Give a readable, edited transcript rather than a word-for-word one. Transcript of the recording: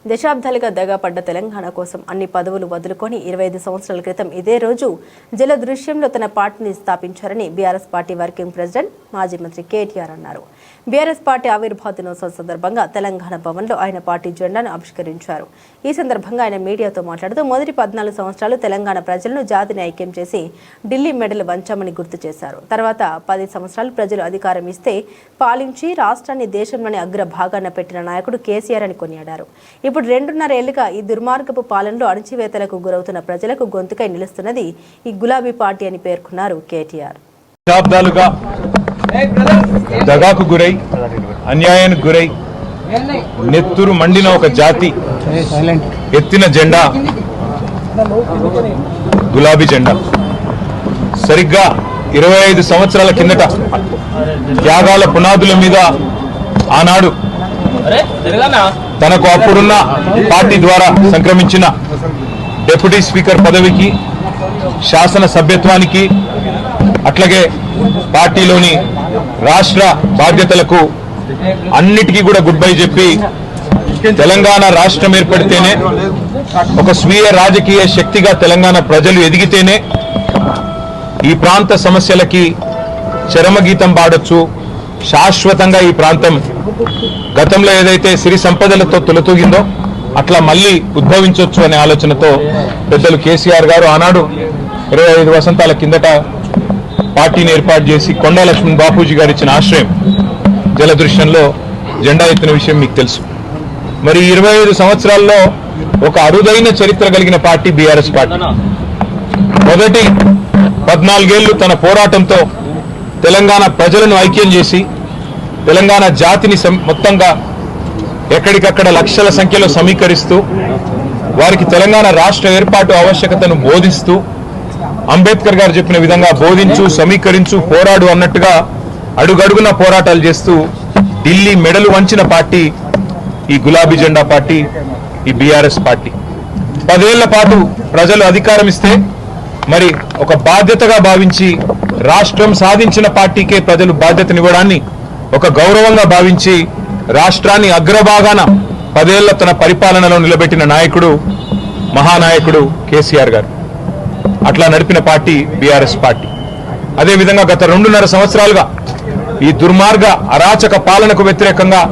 దశాబ్దాలుగా దగాపడ్డ తెలంగాణ కోసం అన్ని పదవులు వదులుకొని 25 సంవత్సరాల క్రితం ఇదే రోజు జల దృశ్యంలో తన పార్టీని స్థాపించారని బీఆర్ఎస్ పార్టీ వర్కింగ్ ప్రెసిడెంట్ మాజీ మంత్రి కేటీఆర్ అన్నారు. బీఆర్ఎస్ పార్టీ ఆవిర్భావ దినోత్సవం సందర్భంగా తెలంగాణ భవన్లో ఆయన పార్టీ జెండాను ఆవిష్కరించారు. ఈ సందర్భంగా ఆయన మీడియాతో మాట్లాడుతూ మొదటి 14 సంవత్సరాలు తెలంగాణ ప్రజలను జాతిని ఐక్యం చేసి ఢిల్లీ మెడలు వంచామని గుర్తు చేశారు. తర్వాత 10 సంవత్సరాలు ప్రజలు అధికారం ఇస్తే పాలించి రాష్ట్రాన్ని దేశంలోని అగ్ర భాగాన పెట్టిన నాయకుడు కేసీఆర్ అని కొనియాడారు. ఇప్పుడు 2.5 ఏళ్లుగా ఈ దుర్మార్గపు పాలనలో అణచివేతలకు గురవుతున్న ప్రజలకు గొంతుకై నిలుస్తున్నది ఈ గులాబీ పార్టీ అని పేర్కొన్నారు కేటీఆర్. దశాబ్దాలుగా దగాకు గురై అన్యాయానికి గురై నెత్తురు మండిన ఒక జాతి ఎత్తిన జెండా గులాబీ జెండా. సరిగ్గా 25 సంవత్సరాల కిందట త్యాగాల పునాదుల మీద ఆనాడు తనకు అప్పుడున్న పార్టీ ద్వారా సంక్రమించిన డిప్యూటీ స్పీకర్ పదవికి, శాసన సభ్యత్వానికి, అట్లాగే పార్టీలోని రాష్ట్ర బాధ్యతలకు అన్నిటికీ కూడా గుడ్ బై చెప్పి తెలంగాణ రాష్ట్రం ఏర్పడితేనే ఒక స్వీయ రాజకీయ శక్తిగా తెలంగాణ ప్రజలు ఎదిగితేనే ఈ ప్రాంత సమస్యలకి చరమగీతం పాడొచ్చు, శాశ్వతంగా ఈ ప్రాంతం గతంలో ఏదైతే సిరి సంపదలతో తొలతూగిందో అట్లా మళ్ళీ ఉద్భవించవచ్చు అనే ఆలోచనతో పెద్దలు కేసీఆర్ గారు ఆనాడు 25 వసంతాల కిందట పార్టీని ఏర్పాటు చేసి కొండా లక్ష్మణ్ బాపూజీ గారు ఇచ్చిన ఆశ్రయం జలదృశ్యంలో జెండా ఎత్తిన విషయం మీకు తెలుసు. మరి 25 సంవత్సరాల్లో ఒక అరుదైన చరిత్ర కలిగిన పార్టీ బీఆర్ఎస్ పార్టీ. మొదటి 14 ఏళ్లు తన పోరాటంతో తెలంగాణ ప్రజలను ఐక్యం చేసి తెలంగాణ జాతిని మొత్తంగా ఎక్కడికక్కడ లక్షల సంఖ్యలో సమీకరిస్తూ వారికి తెలంగాణ రాష్ట్ర ఏర్పాటు ఆవశ్యకతను బోధిస్తూ అంబేద్కర్ గారు చెప్పిన విధంగా బోధించు, సమీకరించు, పోరాడు అన్నట్టుగా అడుగడుగున పోరాటాలు చేస్తూ ఢిల్లీ మెడలు వంచిన పార్టీ ఈ గులాబీ జెండా పార్టీ, ఈ బీఆర్ఎస్ పార్టీ. 10 ఏళ్ల పాటు ప్రజలు అధికారం ఇస్తే మరి ఒక బాధ్యతగా భావించి రాష్ట్రం సాధించిన పార్టీకే ప్రజలు బాధ్యతనివ్వడాన్ని ఒక గౌరవంగా భావించి రాష్ట్రాన్ని అగ్రభాగాన 10 ఏళ్ల తన పరిపాలనలో నిలబెట్టిన నాయకుడు మహానాయకుడు కేసీఆర్ గారు. అట్లా నడిపిన పార్టీ బీఆర్ఎస్ పార్టీ. అదేవిధంగా గత 2.5 సంవత్సరాలుగా ఈ దుర్మార్గ అరాచక పాలనకు వ్యతిరేకంగా